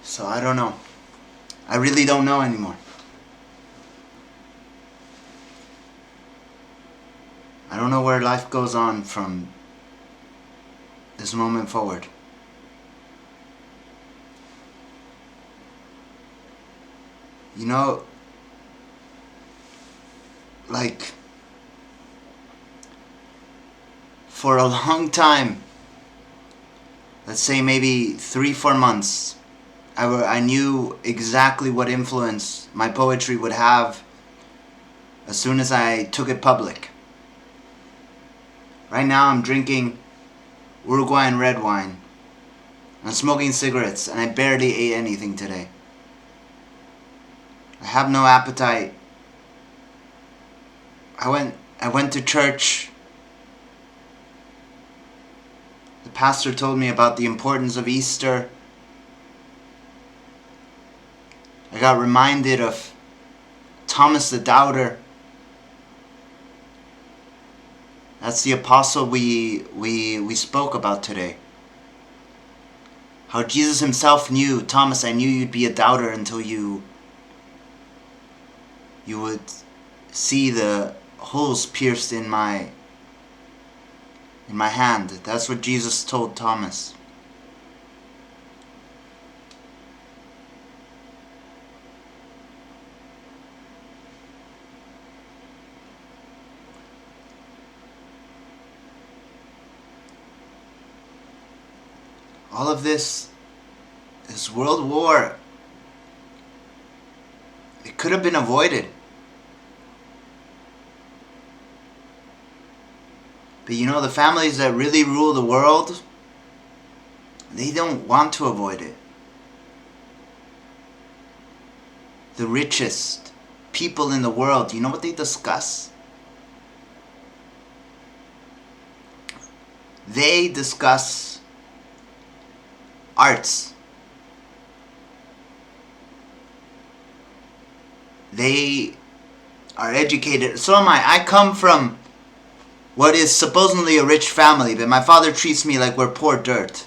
So I don't know. I really don't know anymore. I don't know where life goes on from this moment forward. You know, like, for a long time, let's say maybe 3-4 months, I knew exactly what influence my poetry would have as soon as I took it public. Right now I'm drinking Uruguayan red wine. I'm smoking cigarettes and I barely ate anything today. I have no appetite. I went to church. The pastor told me about the importance of Easter. I got reminded of Thomas the Doubter. That's the apostle we spoke about today. How Jesus himself knew, Thomas, I knew you'd be a doubter until you would see the holes pierced in my hand. That's what Jesus told Thomas. All of this world war, it could have been avoided. But you know, the families that really rule the world, they don't want to avoid it. The richest people in the world, you know what they discuss? They discuss arts. They are educated. So am I. I come from what is supposedly a rich family, but my father treats me like we're poor dirt.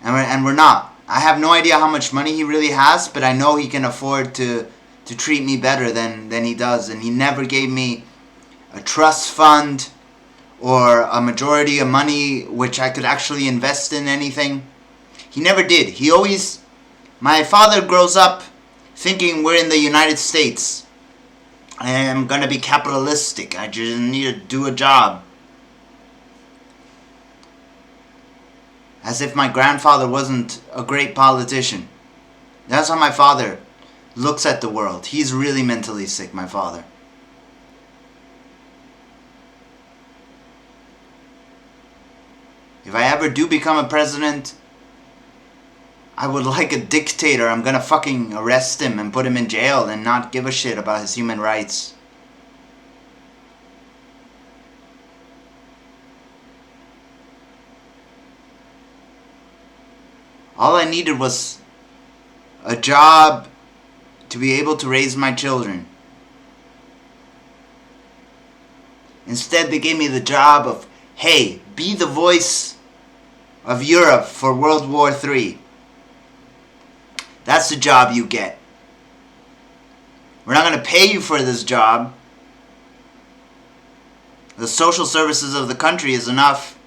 And we're not. I have no idea how much money he really has, but I know he can afford to treat me better than he does. And he never gave me a trust fund or a majority of money which I could actually invest in anything. He never did. He always... My father grows up thinking we're in the United States. I am going to be capitalistic. I just need to do a job. As if my grandfather wasn't a great politician. That's how my father looks at the world. He's really mentally sick, my father. If I ever do become a president, I would like a dictator. I'm gonna fucking arrest him and put him in jail and not give a shit about his human rights. All I needed was a job to be able to raise my children. Instead, they gave me the job of, hey, be the voice of Europe for World War III. That's the job you get. We're not going to pay you for this job. The social services of the country is enough.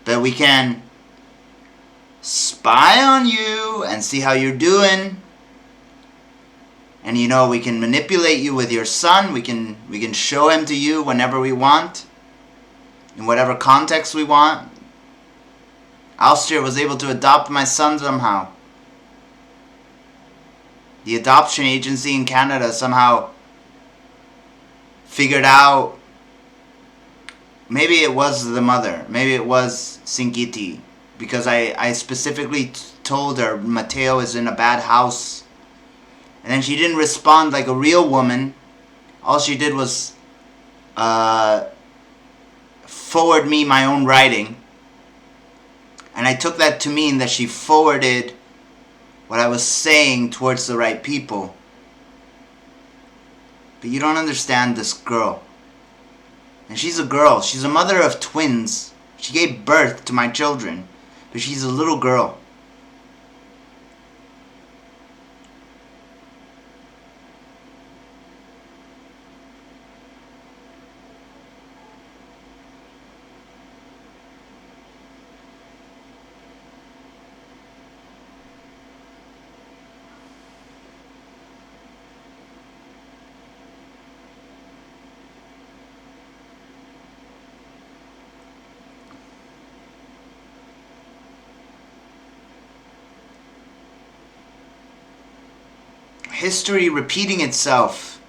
But we can spy on you and see how you're doing. And you know, we can manipulate you with your son. We can show him to you whenever we want. In whatever context we want. Austria was able to adopt my son somehow. The adoption agency in Canada somehow figured out, maybe it was the mother, maybe it was Singiti, because I specifically told her Mateo is in a bad house. And then she didn't respond like a real woman. All she did was forward me my own writing. And I took that to mean that she forwarded what I was saying towards the right people. But you don't understand this girl. And she's a girl. She's a mother of twins. She gave birth to my children. But she's a little girl. History repeating itself.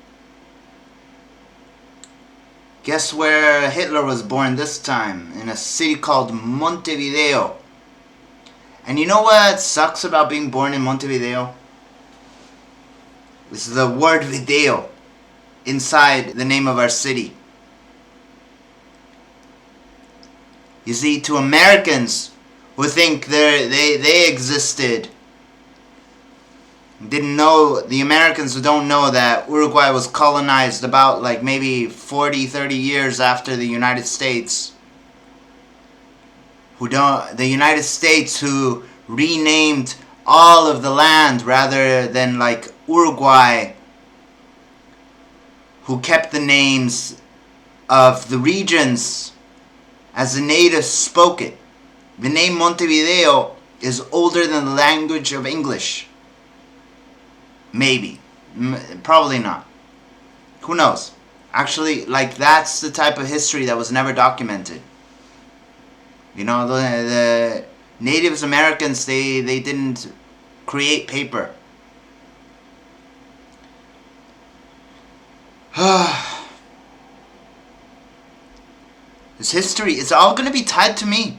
Guess where Hitler was born this time? In a city called Montevideo. And you know what sucks about being born in Montevideo? This is the word video inside the name of our city. You see, to Americans who think they existed, didn't know, the Americans who don't know that Uruguay was colonized about like maybe 40, 30 years after the United States. The United States who renamed all of the land rather than like Uruguay, who kept the names of the regions as the natives spoke it. The name Montevideo is older than the language of English. Maybe. Probably not. Who knows? Actually, like, that's the type of history that was never documented. You know, the Native Americans, they didn't create paper. This history, it's all going to be tied to me.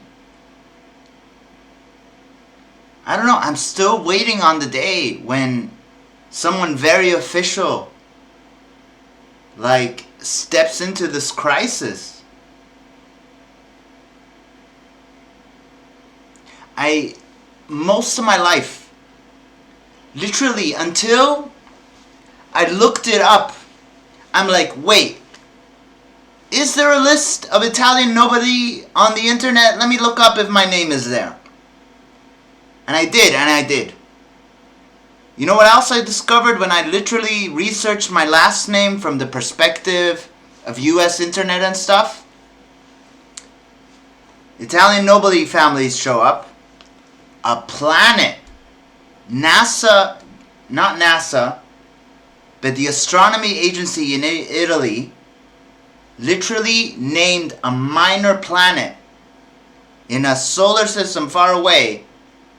I don't know, I'm still waiting on the day when someone very official like steps into this crisis. Most of my life, literally until I looked it up, I'm like, wait, is there a list of Italian nobody on the internet? Let me look up if my name is there. And I did. You know what else I discovered when I literally researched my last name from the perspective of US internet and stuff? Italian nobility families show up. A planet. NASA, not NASA, but the astronomy agency in Italy literally named a minor planet in a solar system far away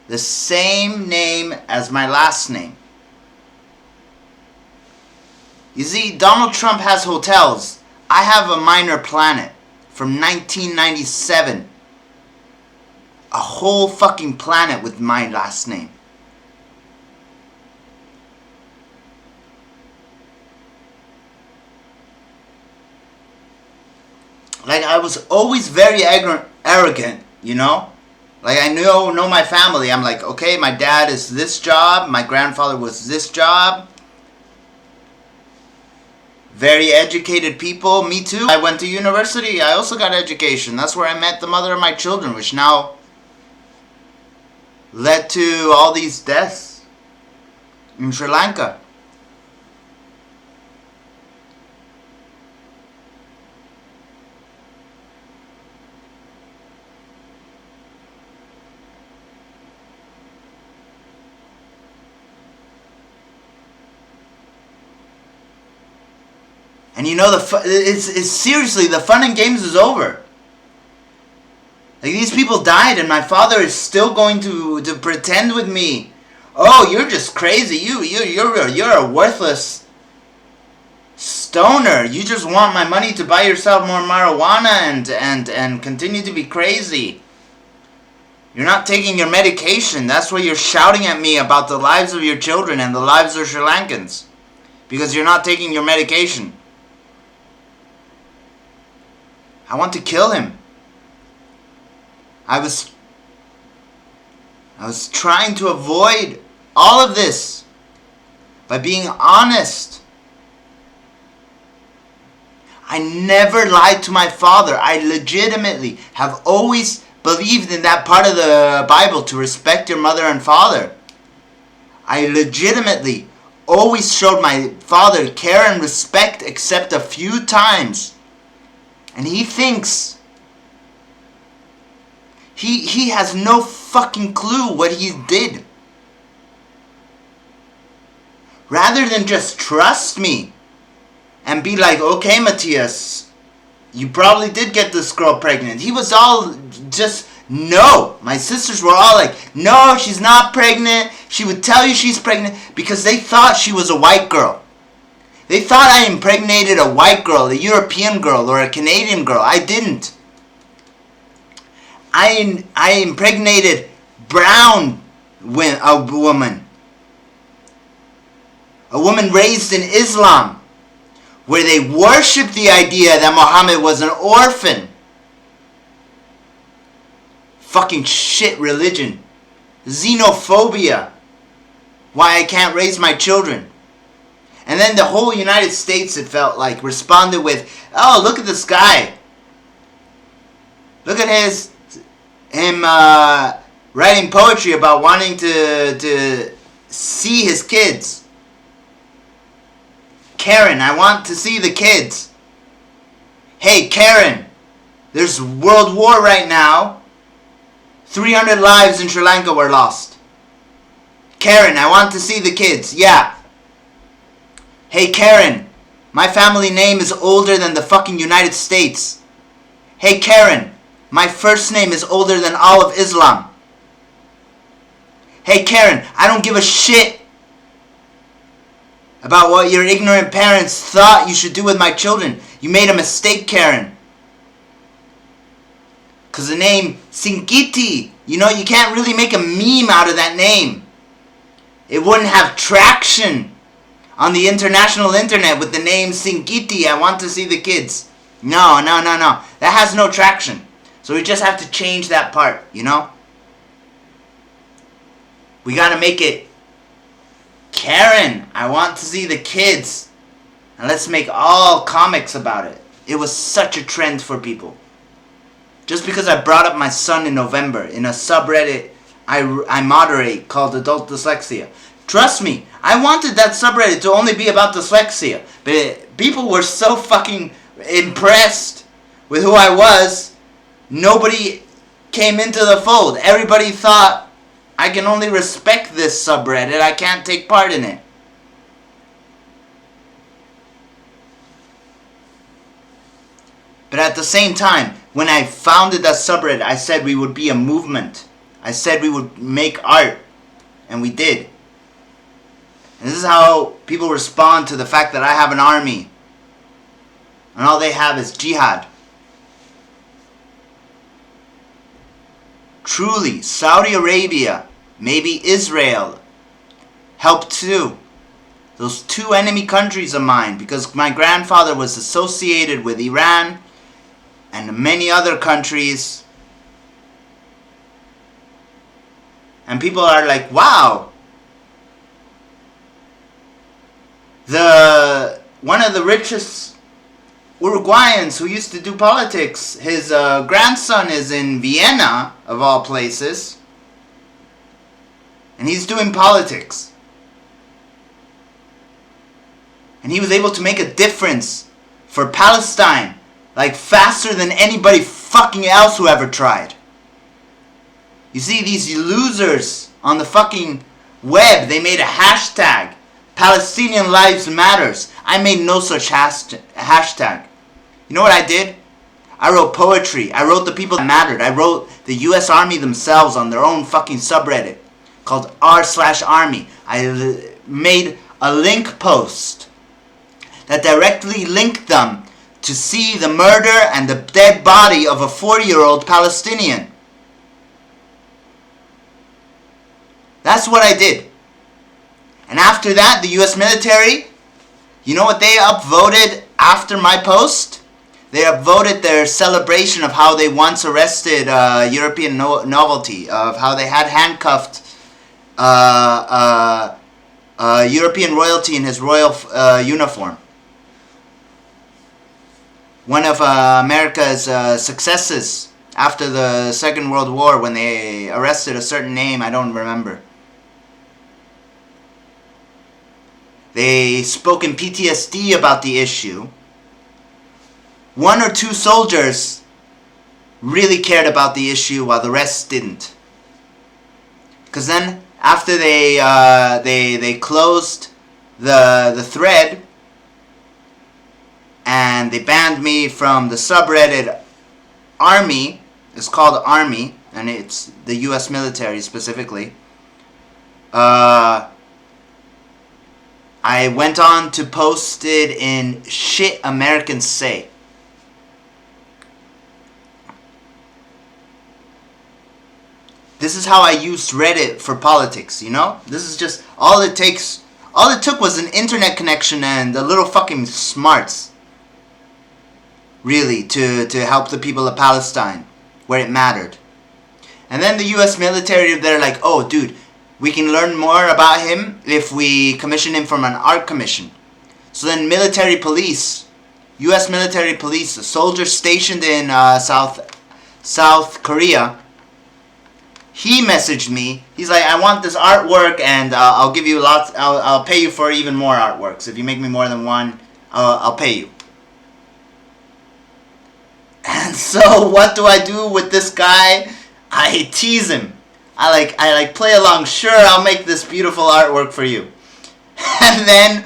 the same name as my last name. You see, Donald Trump has hotels. I have a minor planet from 1997. A whole fucking planet with my last name. Like, I was always very arrogant, you know? Like, I know my family. I'm like, okay, my dad is this job. My grandfather was this job. Very educated people. Me too. I went to university. I also got education. That's where I met the mother of my children, which now led to all these deaths in Sri Lanka. And you know, it's seriously, the fun and games is over. Like, these people died and my father is still going to pretend with me. Oh, you're just crazy. You're a worthless stoner. You just want my money to buy yourself more marijuana and continue to be crazy. You're not taking your medication. That's why you're shouting at me about the lives of your children and the lives of Sri Lankans. Because you're not taking your medication. I want to kill him. I was trying to avoid all of this by being honest. I never lied to my father. I legitimately have always believed in that part of the Bible, to respect your mother and father. I legitimately always showed my father care and respect, except a few times. And he thinks he has no fucking clue what he did. Rather than just trust me and be like, okay, Matthias, you probably did get this girl pregnant. He was all just No, my sisters were all like, no, she's not pregnant. She would tell you she's pregnant because they thought she was a white girl. They thought I impregnated a white girl, a European girl, or a Canadian girl. I didn't. I impregnated brown a woman. A woman raised in Islam, where they worship the idea that Muhammad was an orphan. Fucking shit religion. Xenophobia. Why I can't raise my children. And then the whole United States, it felt like, responded with, oh, look at this guy. Look at him writing poetry about wanting to see his kids. Karen, I want to see the kids. Hey, Karen, there's World War right now. 300 lives in Sri Lanka were lost. Karen, I want to see the kids. Yeah. Hey, Karen, my family name is older than the fucking United States. Hey, Karen, my first name is older than all of Islam. Hey, Karen, I don't give a shit about what your ignorant parents thought you should do with my children. You made a mistake, Karen. Because the name Sinkiti, you can't really make a meme out of that name. It wouldn't have traction on the international internet with the name Sinkiti. I want to see the kids. No. That has no traction. So we just have to change that part, We gotta make it, Karen, I want to see the kids. And let's make all comics about it. It was such a trend for people. Just because I brought up my son in November in a subreddit I moderate called Adult Dyslexia. Trust me, I wanted that subreddit to only be about dyslexia. But people were so fucking impressed with who I was, nobody came into the fold. Everybody thought, I can only respect this subreddit, I can't take part in it. But at the same time, when I founded that subreddit, I said we would be a movement. I said we would make art. And we did. And this is how people respond to the fact that I have an army. And all they have is jihad. Truly, Saudi Arabia, maybe Israel, helped too. Those two enemy countries of mine, because my grandfather was associated with Iran and many other countries. And people are like, wow. One of the richest Uruguayans who used to do politics, his grandson is in Vienna, of all places. And he's doing politics. And he was able to make a difference for Palestine, like faster than anybody fucking else who ever tried. You see, these losers on the fucking web, they made a hashtag, Palestinian Lives Matters. I made no such hashtag. You know what I did? I wrote poetry. I wrote the people that mattered. I wrote the US Army themselves on their own fucking subreddit called r/army. I made a link post that directly linked them to see the murder and the dead body of a 40-year-old Palestinian. That's what I did. And after that, the US military, you know what they upvoted after my post? They upvoted their celebration of how they once arrested European novelty, of how they had handcuffed European royalty in his royal uniform. One of America's successes after the Second World War, when they arrested a certain name, I don't remember. They spoke in PTSD about the issue. One or two soldiers really cared about the issue while the rest didn't. Because then, after they closed the thread and they banned me from the subreddit Army, it's called Army, and it's the U.S. military specifically. I went on to post it in Shit Americans Say. This is how I used Reddit for politics, you know? This is just all it takes. All it took was an internet connection and a little fucking smarts. Really, to help the people of Palestine where it mattered. And then the US military, they're like, oh dude, we can learn more about him if we commission him from an art commission. So then military police, US military police, a soldier stationed in South Korea, he messaged me. He's like, I want this artwork, and I'll give you lots. I'll pay you for even more artworks. If you make me more than one, I'll pay you. And so, what do I do with this guy? I tease him. I play along. Sure, I'll make this beautiful artwork for you. And then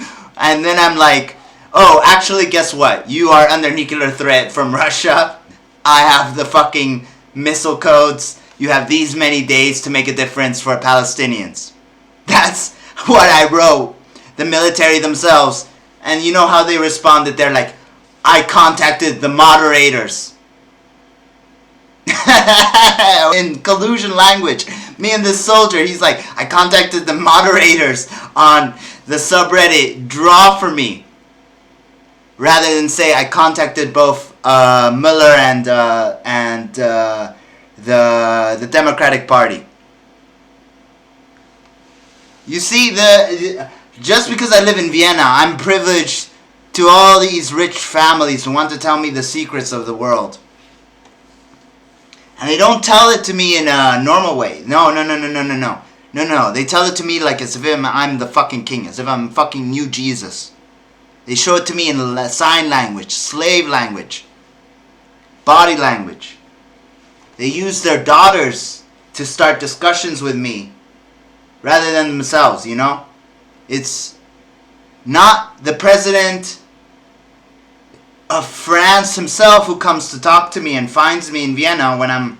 I'm like, oh, actually, guess what? You are under nuclear threat from Russia. I have the fucking missile codes. You have these many days to make a difference for Palestinians. That's what I wrote. The military themselves. And you know how they responded? They're like, I contacted the moderators. In collusion language. Me and this soldier, he's like, I contacted the moderators on the subreddit Draw For Me. Rather than say I contacted both Mueller and the Democratic Party. You see, just because I live in Vienna, I'm privileged to all these rich families who want to tell me the secrets of the world. And they don't tell it to me in a normal way. No. They tell it to me like as if I'm the fucking king, as if I'm fucking new Jesus. They show it to me in sign language, slave language, body language. They use their daughters to start discussions with me rather than themselves, you know? It's not the president of France himself who comes to talk to me and finds me in Vienna when I'm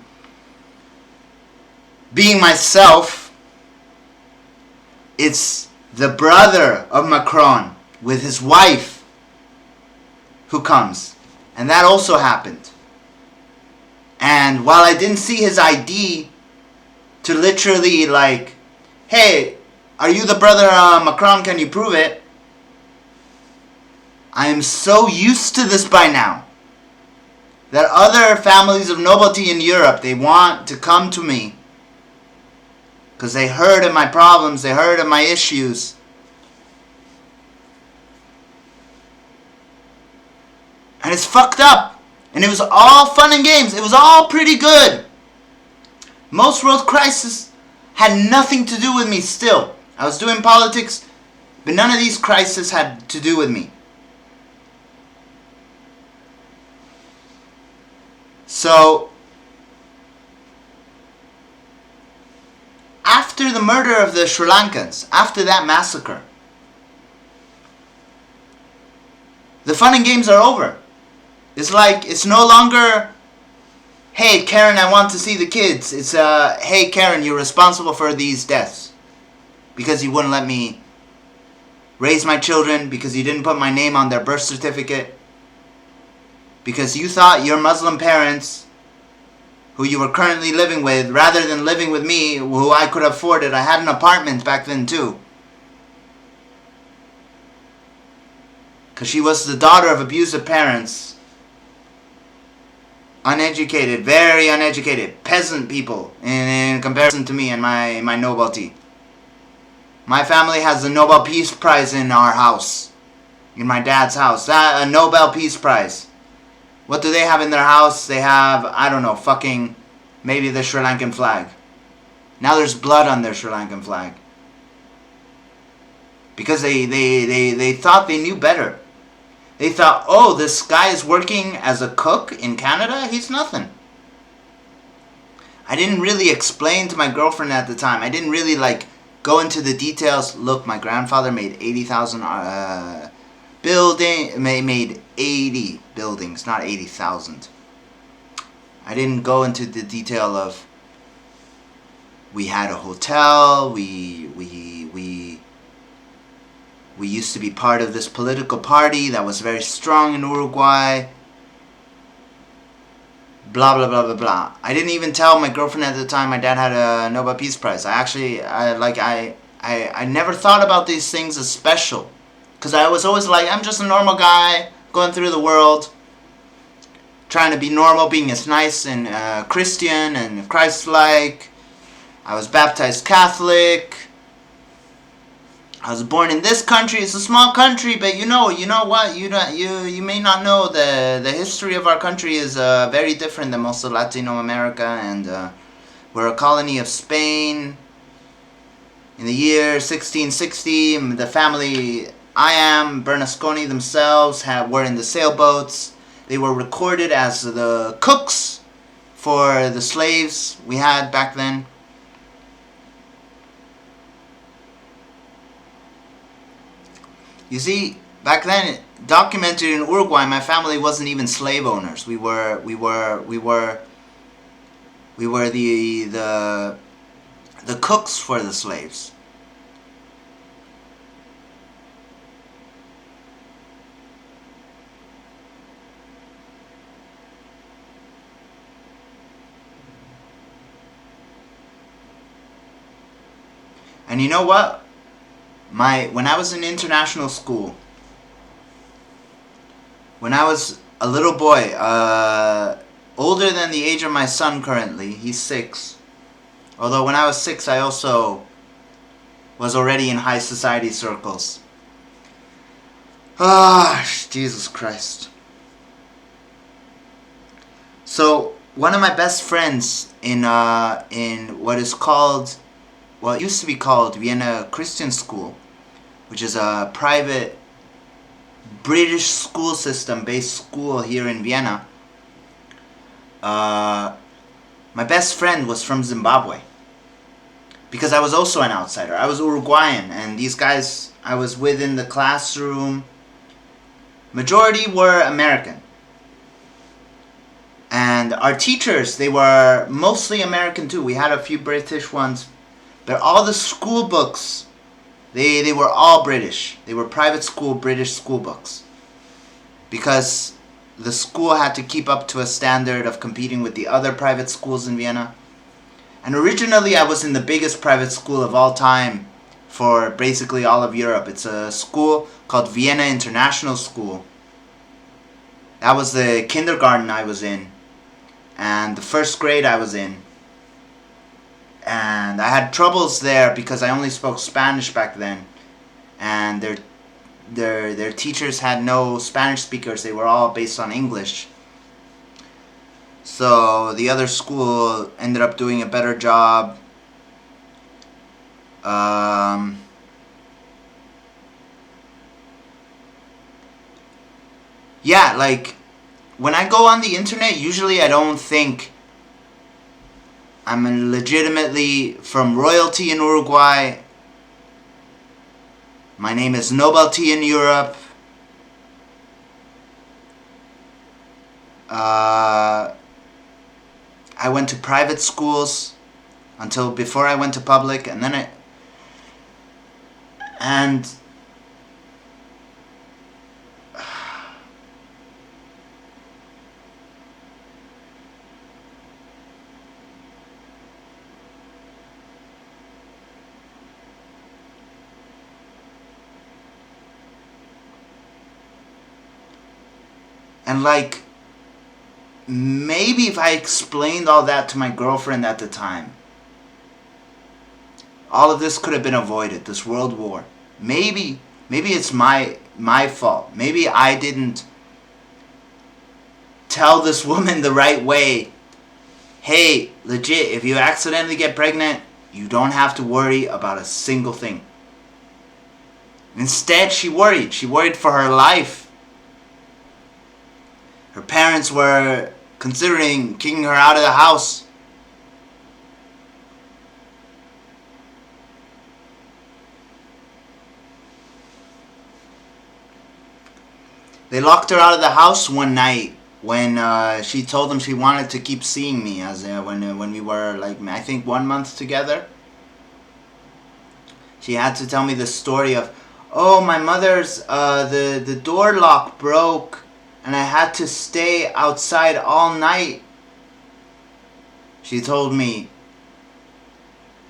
being myself. It's the brother of Macron with his wife who comes. And that also happened. And while I didn't see his ID to literally like, hey, are you the brother Macron? Can you prove it? I am so used to this by now that other families of nobility in Europe, they want to come to me because they heard of my problems, they heard of my issues. And it's fucked up. And it was all fun and games. It was all pretty good. Most world crises had nothing to do with me still. I was doing politics, but none of these crises had to do with me. So, after the murder of the Sri Lankans, after that massacre, the fun and games are over. It's like, it's no longer, hey Karen, I want to see the kids. It's, hey Karen, you're responsible for these deaths. Because you wouldn't let me raise my children, because you didn't put my name on their birth certificate, because you thought your Muslim parents, who you were currently living with, rather than living with me, who I could afford it. I had an apartment back then too. Because she was the daughter of abusive parents. Uneducated, very uneducated, peasant people in comparison to me and my nobility. My family has a Nobel Peace Prize in our house. In my dad's house. A Nobel Peace Prize. What do they have in their house? They have, I don't know, fucking maybe the Sri Lankan flag. Now there's blood on their Sri Lankan flag. Because they thought they knew better. They thought, oh, this guy is working as a cook in Canada? He's nothing. I didn't really explain to my girlfriend at the time. I didn't really like go into the details. Look, my grandfather made 80,000 made 80 buildings, not 80,000. I didn't go into the detail of We had a hotel. We used to be part of this political party that was very strong in Uruguay. Blah blah blah blah blah. I didn't even tell my girlfriend at the time my dad had a Nobel Peace Prize. I never thought about these things as special, because I was always like, I'm just a normal guy going through the world, trying to be normal, being as nice and Christian and Christ-like. I was baptized Catholic. I was born in this country. It's a small country, but you know what? You may not know the history of our country is very different than most of Latino America, and we're a colony of Spain. In the year 1660, the family Bernasconi themselves were in the sailboats. They were recorded as the cooks for the slaves we had back then. You see, back then, documented in Uruguay, my family wasn't even slave owners. We were the cooks for the slaves. And you know what? When I was in international school, when I was a little boy, older than the age of my son currently, he's 6. Although when I was 6, I also was already in high society circles. Jesus Christ. So one of my best friends in what is called, well, it used to be called Vienna Christian School, which is a private British school system based school here in Vienna. My best friend was from Zimbabwe, because I was also an outsider. I was Uruguayan, and these guys I was with in the classroom, majority were American. And our teachers, they were mostly American too. We had a few British ones, but all the school books, they were all British. They were private school British school books, because the school had to keep up to a standard of competing with the other private schools in Vienna. And originally I was in the biggest private school of all time for basically all of Europe. It's a school called Vienna International School. That was the kindergarten I was in, and the first grade I was in. And I had troubles there because I only spoke Spanish back then, and their teachers had no Spanish speakers. They were all based on English. So the other school ended up doing a better job. Yeah, like when I go on the internet, usually I don't think I'm legitimately from royalty in Uruguay. My name is Nobility in Europe. I went to private schools until before I went to public, and then like, maybe if I explained all that to my girlfriend at the time, all of this could have been avoided, this world war. Maybe it's my fault. Maybe I didn't tell this woman the right way. Hey, legit, if you accidentally get pregnant, you don't have to worry about a single thing. Instead, she worried. She worried for her life. Her parents were considering kicking her out of the house. They locked her out of the house one night when she told him she wanted to keep seeing me, as when we were like, I think 1 month together. She had to tell me the story of, oh, my mother's the door lock broke and I had to stay outside all night. She told me,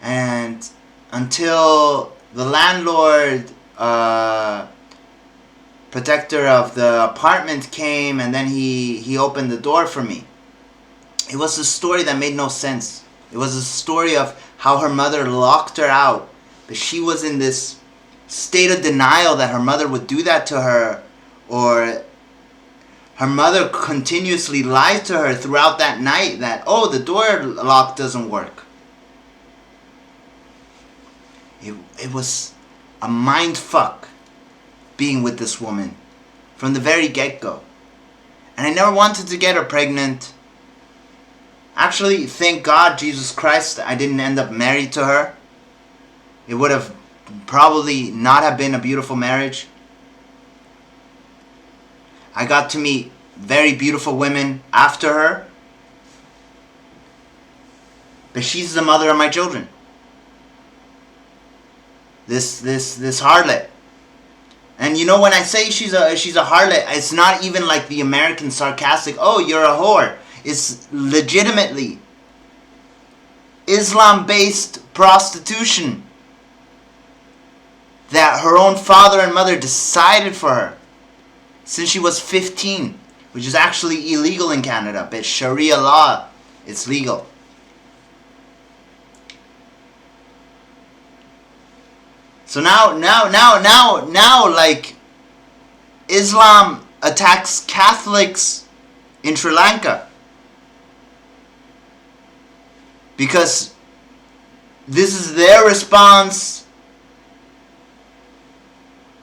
and until the landlord, protector of the apartment came, and then he opened the door for me. It was a story that made no sense. It was a story of how her mother locked her out, but she was in this state of denial that her mother would do that to her, or her mother continuously lied to her throughout that night that, oh, the door lock doesn't work. It was a mind fuck being with this woman from the very get-go. And I never wanted to get her pregnant. Actually, thank God, Jesus Christ, I didn't end up married to her. It would have probably not have been a beautiful marriage. I got to meet very beautiful women after her, but she's the mother of my children. This harlot. And you know, when I say she's a harlot, it's not even like the American sarcastic, oh, you're a whore. It's legitimately Islam-based prostitution that her own father and mother decided for her since she was 15, which is actually illegal in Canada, but Sharia law, it's legal. So now, like, Islam attacks Catholics in Sri Lanka because this is their response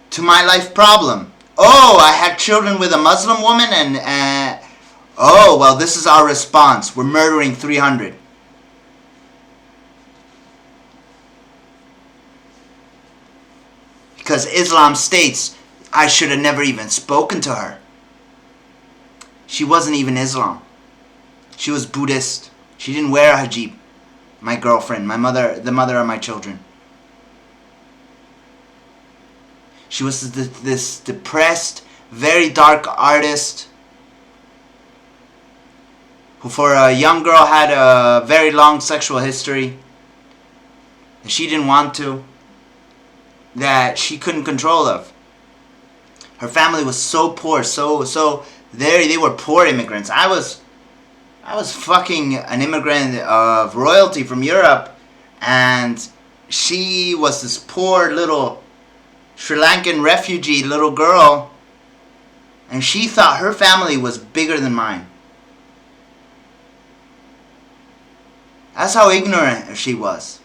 to my life problem. Oh, I had children with a Muslim woman, and oh, well, this is our response. We're murdering 300. Because Islam states I should have never even spoken to her. She wasn't even Islam. She was Buddhist. She didn't wear a hijab. My girlfriend, my mother, the mother of my children. She was this depressed, very dark artist who for a young girl had a very long sexual history that she didn't want to, that she couldn't control of. Her family was so poor, so they were poor immigrants. I was fucking an immigrant of royalty from Europe, and she was this poor little Sri Lankan refugee little girl, and she thought her family was bigger than mine. That's how ignorant she was.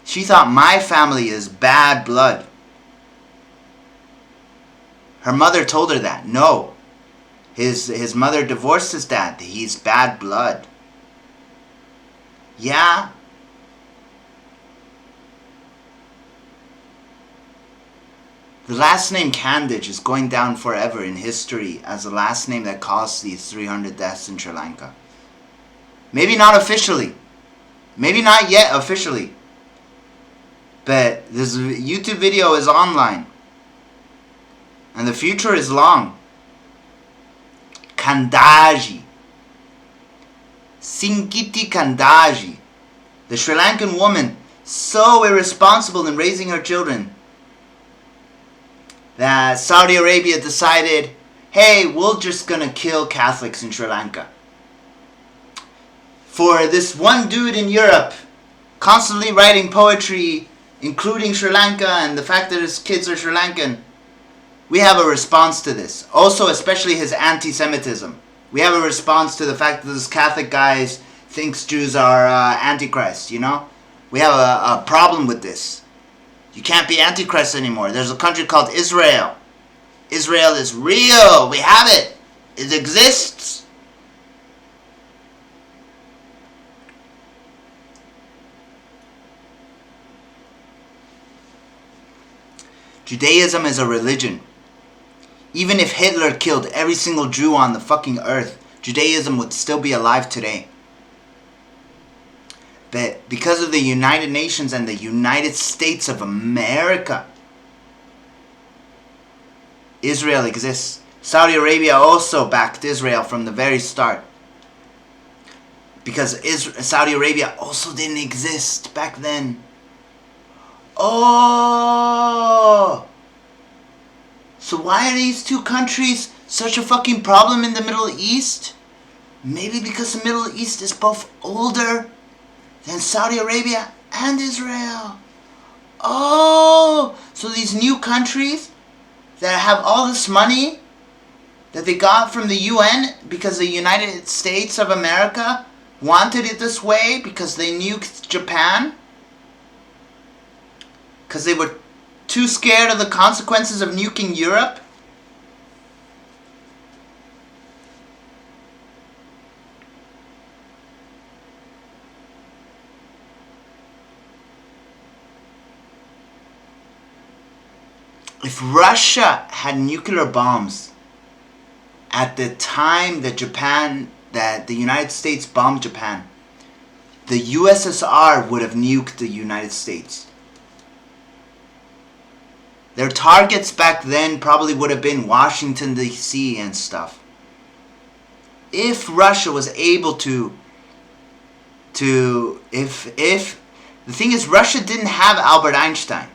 She thought my family is bad blood. Her mother told her that. No. His mother divorced his dad. He's bad blood. Yeah. The last name Kandage is going down forever in history as the last name that caused these 300 deaths in Sri Lanka. Maybe not officially. Maybe not yet officially. But this YouTube video is online. And the future is long. Kandaji. Singiti Kandaji. The Sri Lankan woman, so irresponsible in raising her children, that Saudi Arabia decided, hey, we're just gonna kill Catholics in Sri Lanka. For this one dude in Europe, constantly writing poetry, including Sri Lanka and the fact that his kids are Sri Lankan, we have a response to this. Also, especially his anti-Semitism. We have a response to the fact that this Catholic guy thinks Jews are Antichrist, you know? We have a problem with this. You can't be Antichrist anymore. There's a country called Israel. Israel is real. We have it. It exists. Judaism is a religion. Even if Hitler killed every single Jew on the fucking earth, Judaism would still be alive today. But because of the United Nations and the United States of America, Israel exists. Saudi Arabia also backed Israel from the very start. Because Saudi Arabia also didn't exist back then. Oh! So why are these two countries such a fucking problem in the Middle East? Maybe because the Middle East is both older than Saudi Arabia and Israel. Oh! So these new countries that have all this money that they got from the UN because the United States of America wanted it this way because they nuked Japan? Because they were too scared of the consequences of nuking Europe? If Russia had nuclear bombs at the time that the United States bombed Japan, the USSR would have nuked the United States. Their targets back then probably would have been Washington, D.C. and stuff. If Russia was able if the thing is, Russia didn't have Albert Einstein.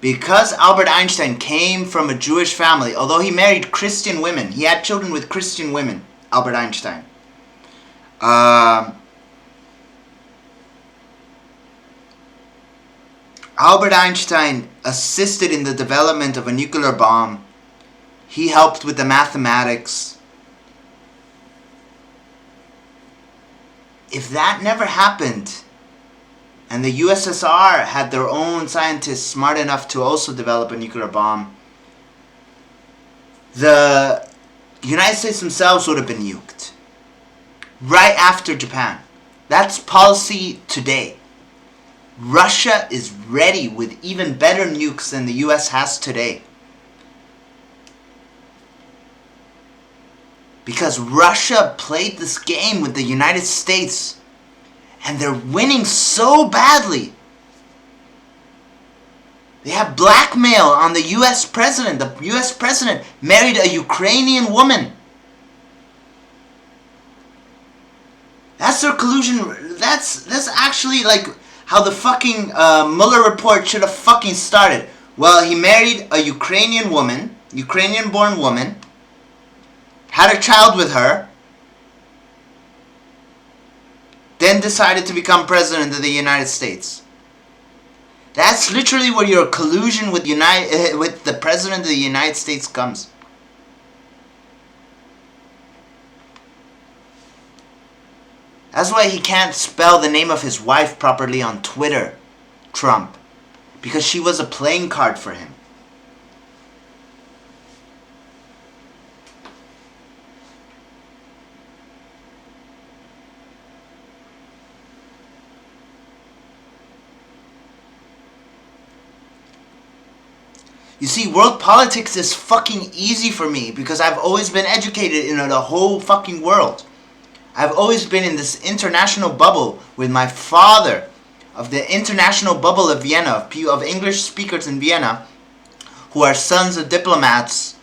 Because Albert Einstein came from a Jewish family, although he married Christian women, he had children with Christian women, Albert Einstein. Albert Einstein assisted in the development of a nuclear bomb. He helped with the mathematics. If that never happened, and the USSR had their own scientists smart enough to also develop a nuclear bomb, the United States themselves would have been nuked. Right after Japan. That's policy today. Russia is ready with even better nukes than the US has today. Because Russia played this game with the United States. And they're winning so badly. They have blackmail on the US president. The US president married a Ukrainian woman. That's their collusion. That's actually like how the fucking Mueller report should have fucking started. Well, he married a Ukrainian woman, Ukrainian-born woman, had a child with her, then decided to become president of the United States. That's literally where your collusion with the president of the United States comes. That's why he can't spell the name of his wife properly on Twitter, Trump. Because she was a playing card for him. You see, world politics is fucking easy for me because I've always been educated in the whole fucking world. I've always been in this international bubble with my father of the international bubble of Vienna, of English speakers in Vienna who are sons of diplomats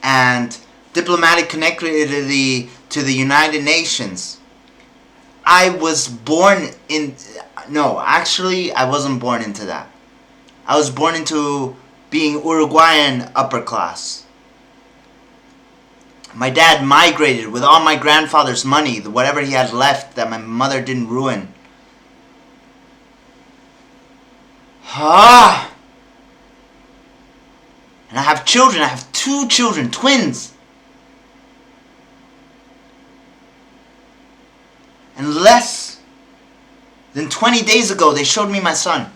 and diplomatic connectivity to the United Nations. I was born in... No, actually, I wasn't born into that. I was born into being Uruguayan upper class. My dad migrated with all my grandfather's money, whatever he had left that my mother didn't ruin. And I have children. I have 2 children, twins. And less than 20 days ago, they showed me my son.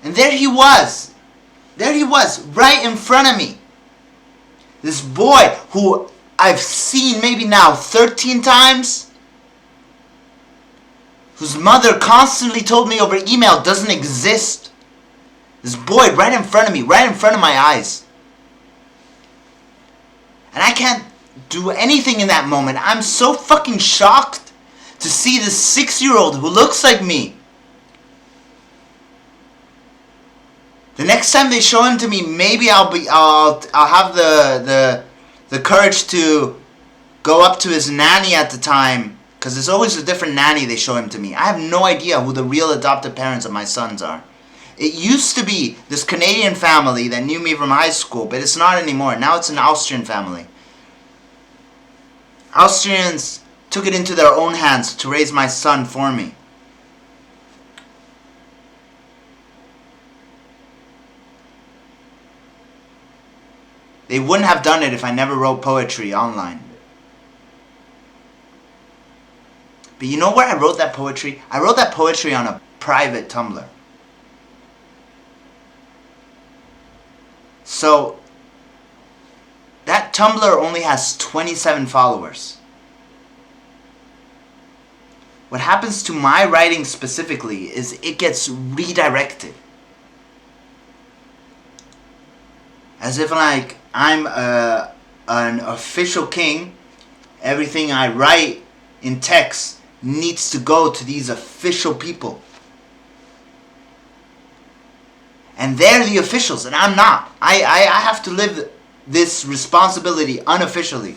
And there he was. There he was, right in front of me. This boy who I've seen maybe now 13 times. whose mother constantly told me over email doesn't exist. This boy right in front of me, right in front of my eyes. And I can't do anything in that moment. I'm so fucking shocked to see this 6-year-old who looks like me. The next time they show him to me, maybe I'll have the courage to go up to his nanny at the time, because there's always a different nanny they show him to me. I have no idea who the real adopted parents of my sons are. It used to be this Canadian family that knew me from high school, but it's not anymore. Now it's an Austrian family. Austrians took it into their own hands to raise my son for me. They wouldn't have done it if I never wrote poetry online. But you know where I wrote that poetry? I wrote that poetry on a private Tumblr. So, that Tumblr only has 27 followers. What happens to my writing specifically is it gets redirected. As if like I'm an official king. Everything I write in text needs to go to these official people. And they're the officials, and I'm not. I have to live this responsibility unofficially.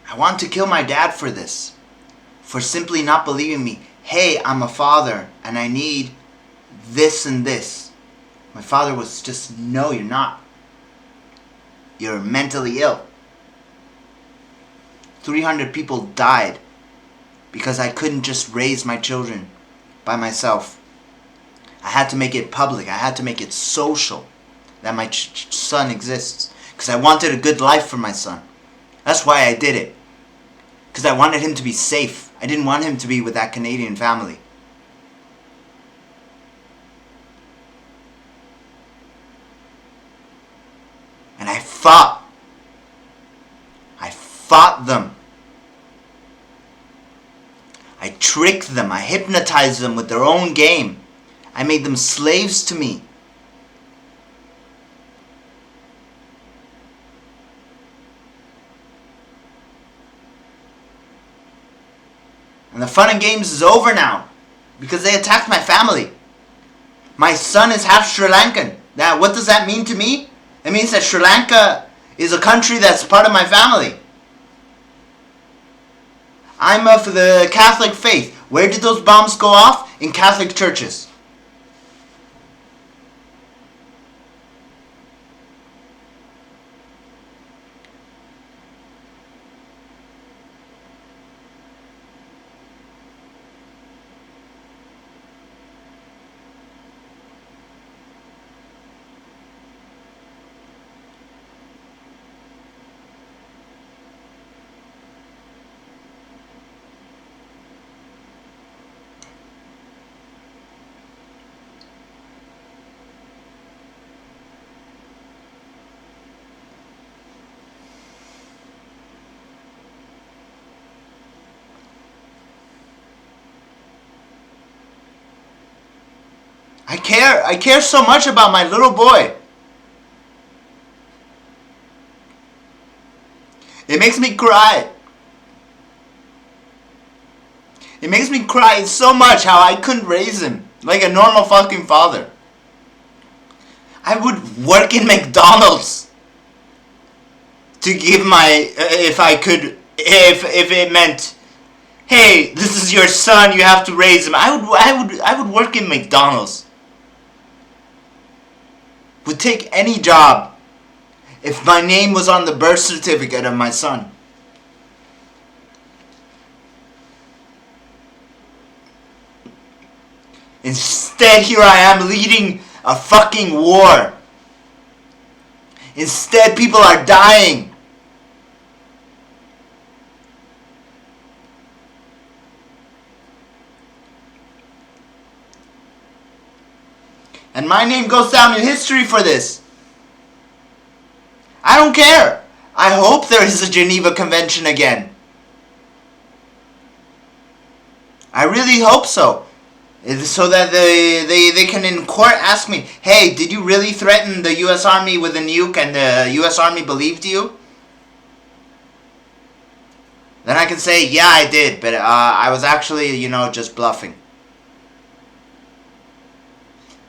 I want to kill my dad for this. For simply not believing me. Hey, I'm a father and I need this and this. My father was just, no, you're not. You're mentally ill. 300 people died because I couldn't just raise my children by myself. I had to make it public. I had to make it social that my son exists. Because I wanted a good life for my son. That's why I did it. Because I wanted him to be safe. I didn't want him to be with that Canadian family. And I fought. I fought them. I tricked them. I hypnotized them with their own game. I made them slaves to me. And the fun and games is over now. Because they attacked my family. My son is half Sri Lankan. Now, what does that mean to me? It means that Sri Lanka is a country that's part of my family. I'm of the Catholic faith. Where did those bombs go off? In Catholic churches. I care so much about my little boy. It makes me cry. It makes me cry so much how I couldn't raise him like a normal fucking father. I would work in McDonald's to give my, if I could, if it meant, hey, this is your son, you have to raise him. I would work in McDonald's. Would take any job if my name was on the birth certificate of my son. Instead, here I am leading a fucking war. Instead, people are dying. And my name goes down in history for this. I don't care. I hope there is a Geneva Convention again. I really hope so. So that they can in court ask me, hey, did you really threaten the U.S. Army with a nuke and the U.S. Army believed you? Then I can say, yeah, I did, but I was actually, just bluffing.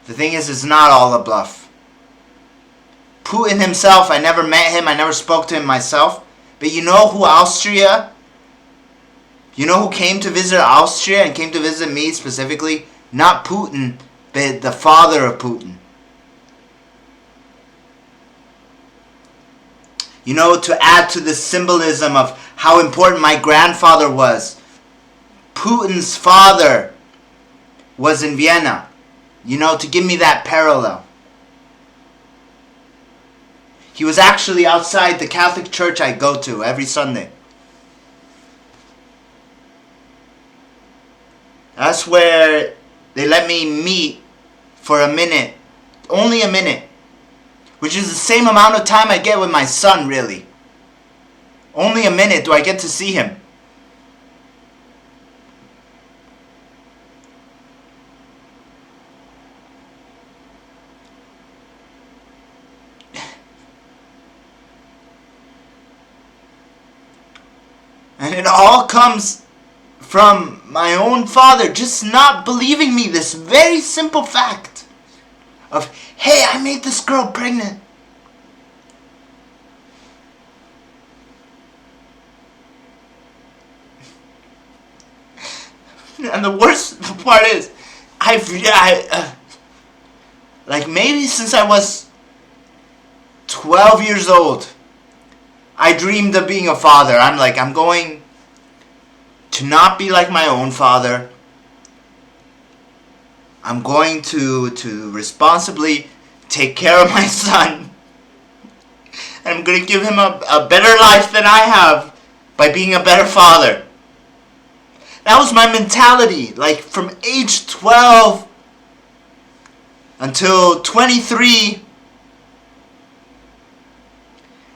The thing is, it's not all a bluff. Putin himself, I never met him, I never spoke to him myself. But you know who came to visit Austria and came to visit me specifically? Not Putin, but the father of Putin. To add to the symbolism of how important my grandfather was. Putin's father was in Vienna. To give me that parallel. He was actually outside the Catholic church I go to every Sunday. That's where they let me meet for a minute. Only a minute. Which is the same amount of time I get with my son, really. Only a minute do I get to see him. And it all comes from my own father just not believing me this very simple fact of, hey, I made this girl pregnant. And the worst part is, maybe since I was 12 years old, I dreamed of being a father. I'm going to not be like my own father. I'm going to responsibly take care of my son. And I'm going to give him a better life than I have by being a better father. That was my mentality, from age 12 until 23.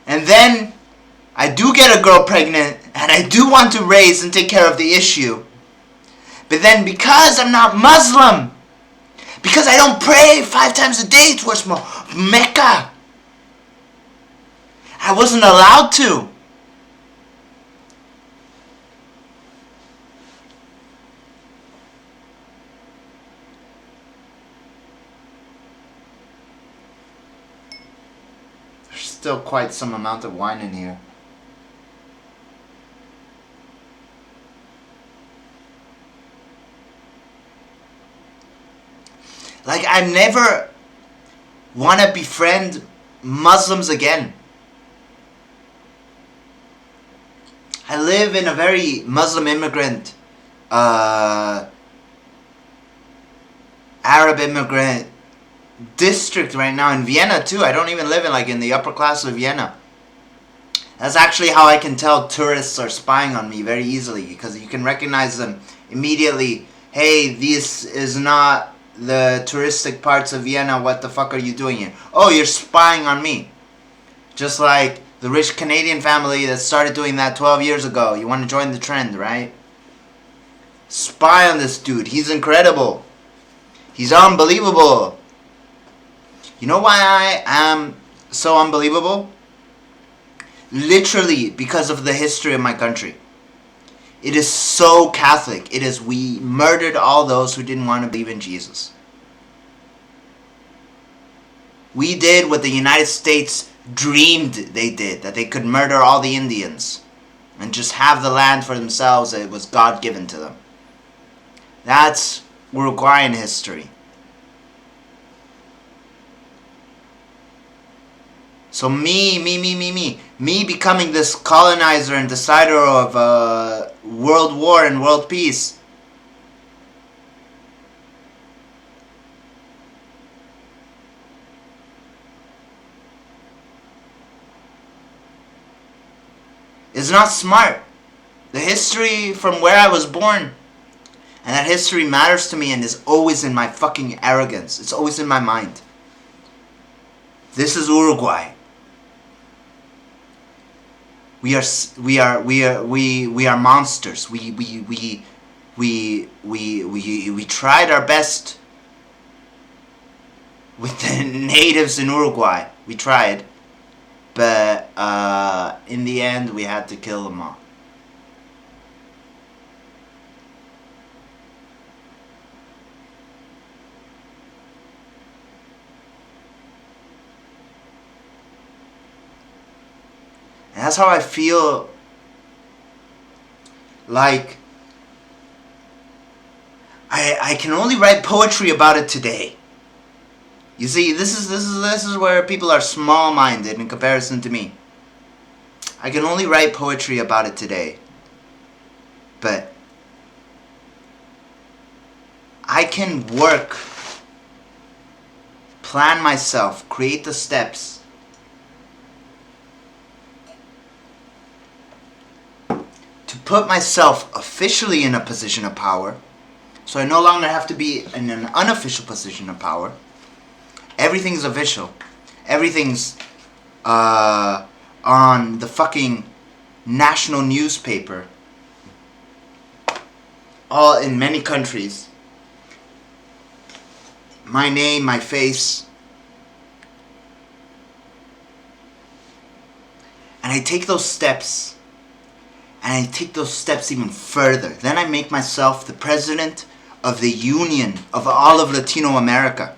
And then I do get a girl pregnant, and I do want to raise and take care of the issue. But then because I'm not Muslim, because I don't pray 5 times a day towards Mecca, I wasn't allowed to. There's still quite some amount of wine in here. I never want to befriend Muslims again. I live in a very Muslim immigrant, Arab immigrant district right now in Vienna too. I don't even live in the upper class of Vienna. That's actually how I can tell tourists are spying on me very easily, because you can recognize them immediately. Hey, this is not the touristic parts of Vienna. What the fuck are you doing here? Oh, you're spying on me. Just like the rich Canadian family that started doing that 12 years ago. You want to join the trend, right? Spy on this dude. He's incredible. He's unbelievable. You know why I am so unbelievable? Literally because of the history of my country. It is so Catholic. We murdered all those who didn't want to believe in Jesus. We did what the United States dreamed they did, that they could murder all the Indians and just have the land for themselves. It was God given to them. That's Uruguayan history. So me becoming this colonizer and decider of world war and world peace is not smart. The history from where I was born And that history matters to me and is always in my fucking arrogance. It's always in my mind. This is Uruguay. We are monsters. We tried our best with the natives in Uruguay. We tried, but in the end, we had to kill them all. And that's how I feel. Like I can only write poetry about it today. You see, this is where people are small-minded in comparison to me. I can only write poetry about it today. But I can work, plan myself, create the steps to put myself officially in a position of power. So I no longer have to be in an unofficial position of power. Everything's official. Everything's on the fucking national newspaper. All in many countries. My name, my face. And I take those steps. And I take those steps even further. Then I make myself the president of the union of all of Latino America.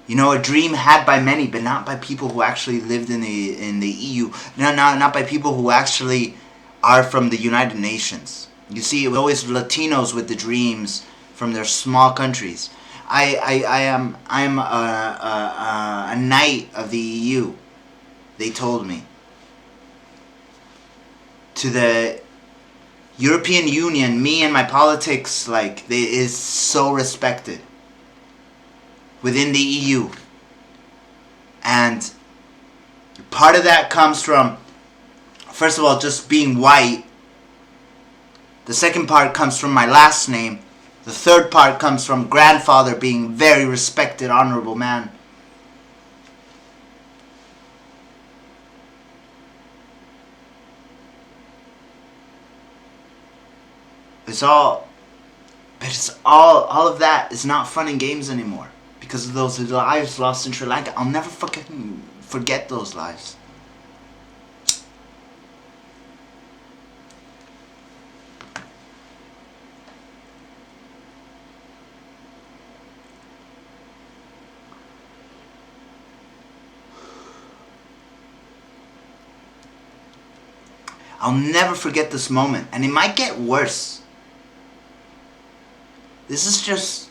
You know, a dream had by many, but not by people who actually lived in the EU. Not by people who actually are from the United Nations. You see, it was always Latinos with the dreams from their small countries. I am a knight of the EU. They told me. To the European Union, me and my politics, is so respected within the EU. And part of that comes from, first of all, just being white. The second part comes from my last name. The third part comes from grandfather being very respected, honorable man. All of that is not fun and games anymore. Because of those lives lost in Sri Lanka. I'll never fucking forget those lives. I'll never forget this moment. And it might get worse. This is just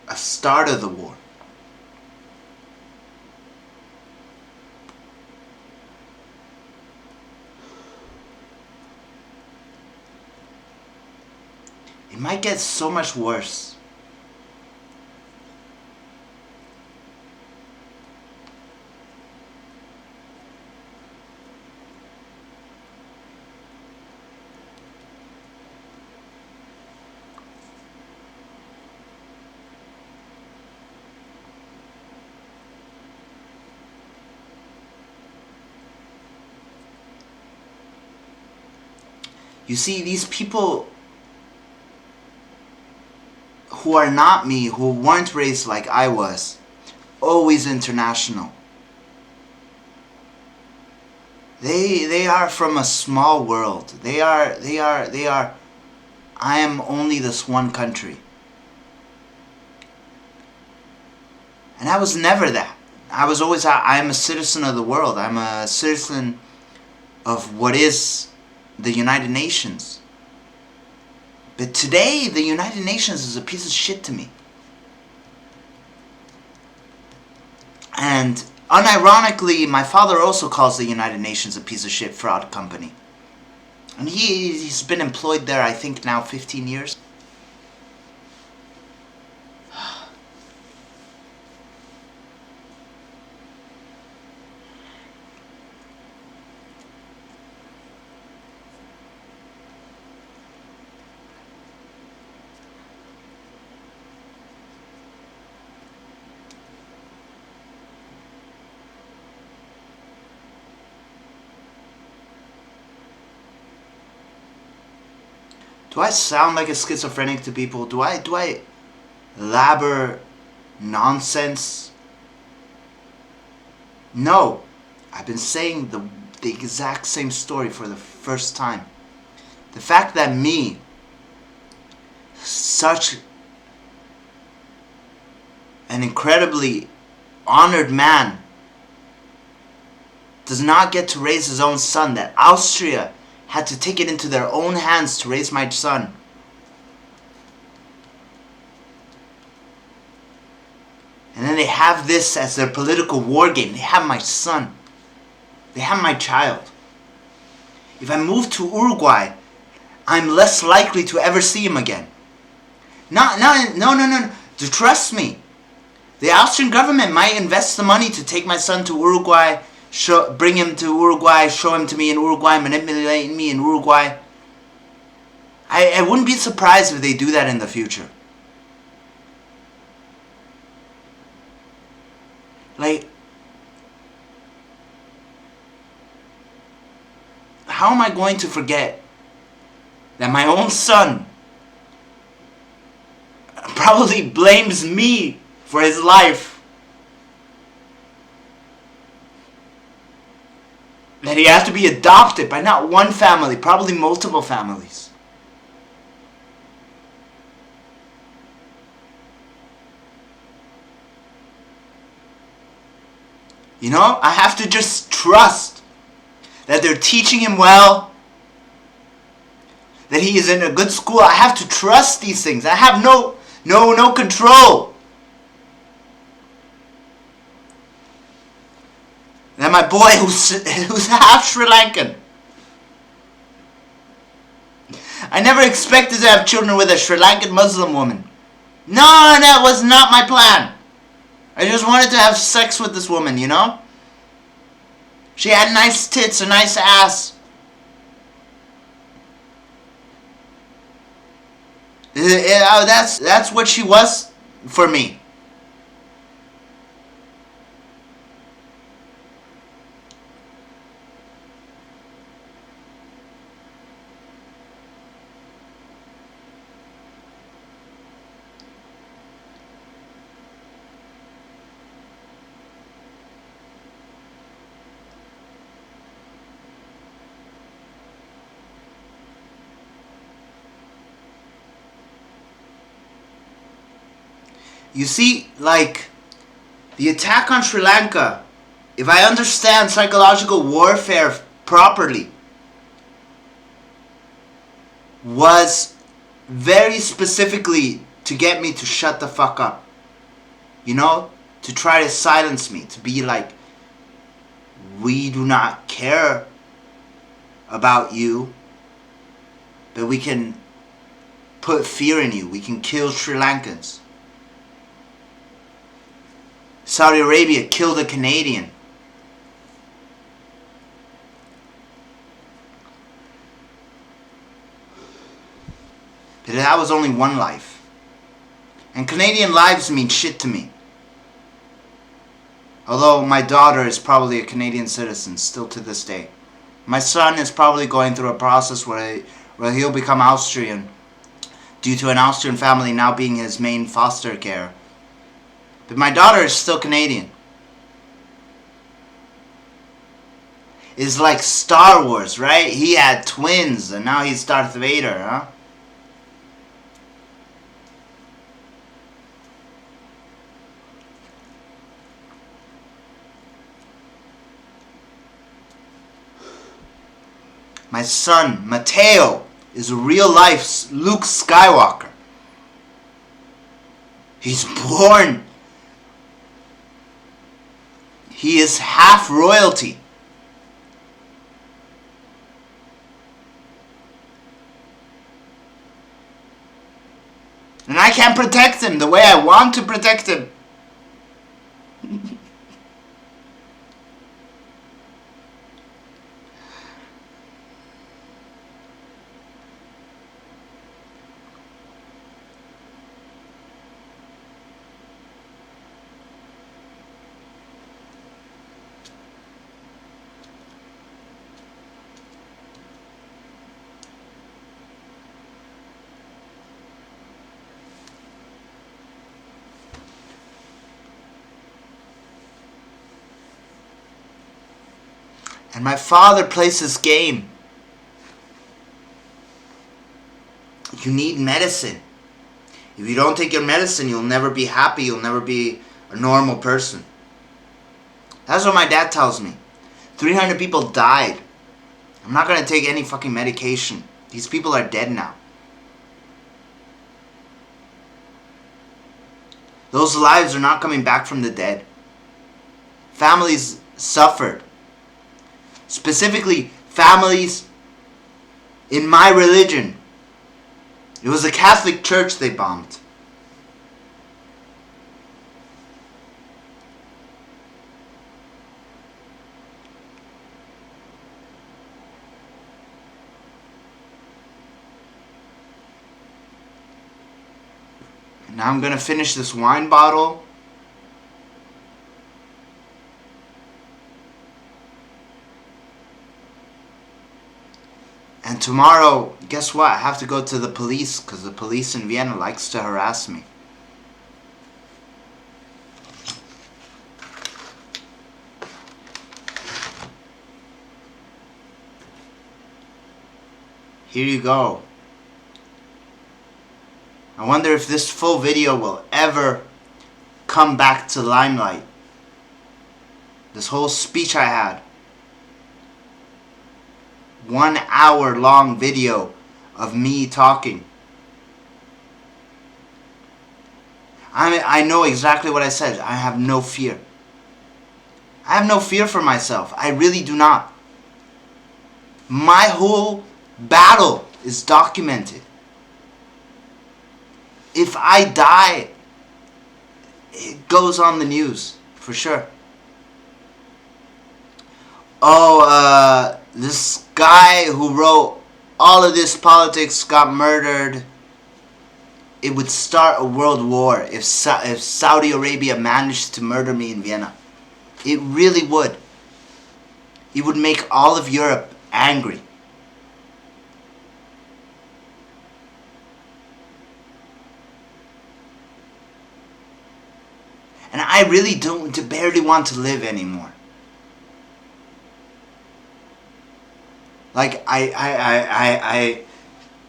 a start of the war. It might get so much worse. You see, these people who are not me, who weren't raised like I was, always international. They are from a small world. They are, I am only this one country. And I was never that. I was always, I am a citizen of the world. I'm a citizen of what is the United Nations. But today, the United Nations is a piece of shit to me. And unironically, my father also calls the United Nations a piece of shit fraud company. And he's been employed there, I think, now 15 years. Do I sound like a schizophrenic to people? Do I labor nonsense? No. I've been saying the exact same story for the first time. The fact that me, such an incredibly honored man, does not get to raise his own son, that Austria had to take it into their own hands to raise my son. And then they have this as their political war game. They have my son. They have my child. If I move to Uruguay, I'm less likely to ever see him again. No. Trust me. The Austrian government might invest the money to take my son to Uruguay, bring him to Uruguay, show him to me in Uruguay, manipulate me in Uruguay. I wouldn't be surprised if they do that in the future. Like, how am I going to forget that my own son probably blames me for his life? That he has to be adopted by not one family, probably multiple families. You know, I have to just trust that they're teaching him well, that he is in a good school. I have to trust these things. I have no control. That my boy who's half Sri Lankan. I never expected to have children with a Sri Lankan Muslim woman. No, that was not my plan. I just wanted to have sex with this woman, you know? She had nice tits, a nice ass. That's what she was for me. You see, like, the attack on Sri Lanka, if I understand psychological warfare properly, was very specifically to get me to shut the fuck up. You know? To try to silence me. To be like, we do not care about you, but we can put fear in you. We can kill Sri Lankans. Saudi Arabia killed a Canadian. But that was only one life. And Canadian lives mean shit to me. Although my daughter is probably a Canadian citizen still to this day. My son is probably going through a process where he'll become Austrian due to an Austrian family now being his main foster care. But my daughter is still Canadian. It's like Star Wars, right? He had twins and now he's Darth Vader, huh? My son, Mateo, is a real-life Luke Skywalker. He's born. He is half royalty. And I can't protect him the way I want to protect him. And my father plays this game. You need medicine. If you don't take your medicine, you'll never be happy. You'll never be a normal person. That's what my dad tells me. 300 people died. I'm not going to take any fucking medication. These people are dead now. Those lives are not coming back from the dead. Families suffered. Specifically, families in my religion. It was a Catholic church they bombed. And now I'm going to finish this wine bottle. And tomorrow, guess what? I have to go to the police because the police in Vienna likes to harass me. Here you go. I wonder if this full video will ever come back to limelight. This whole speech I had. 1 hour long video of me talking. I know exactly what I said. I have no fear. I have no fear for myself. I really do not. My whole battle is documented. If I die, it goes on the news, for sure. Oh, this guy who wrote all of this politics got murdered. It would start a world war if Saudi Arabia managed to murder me in Vienna. It really would. It would make all of Europe angry. And I really barely want to live anymore. Like,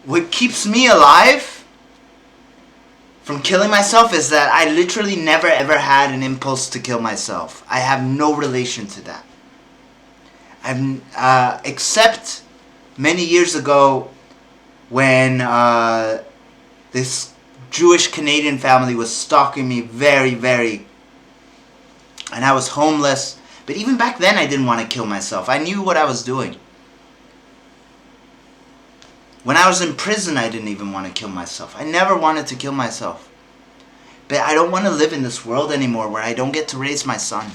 what keeps me alive from killing myself is that I literally never ever had an impulse to kill myself. I have no relation to that. Except many years ago when this Jewish Canadian family was stalking me very, and I was homeless. But even back then I didn't want to kill myself. I knew what I was doing. When I was in prison, I didn't even want to kill myself. I never wanted to kill myself. But I don't want to live in this world anymore where I don't get to raise my son.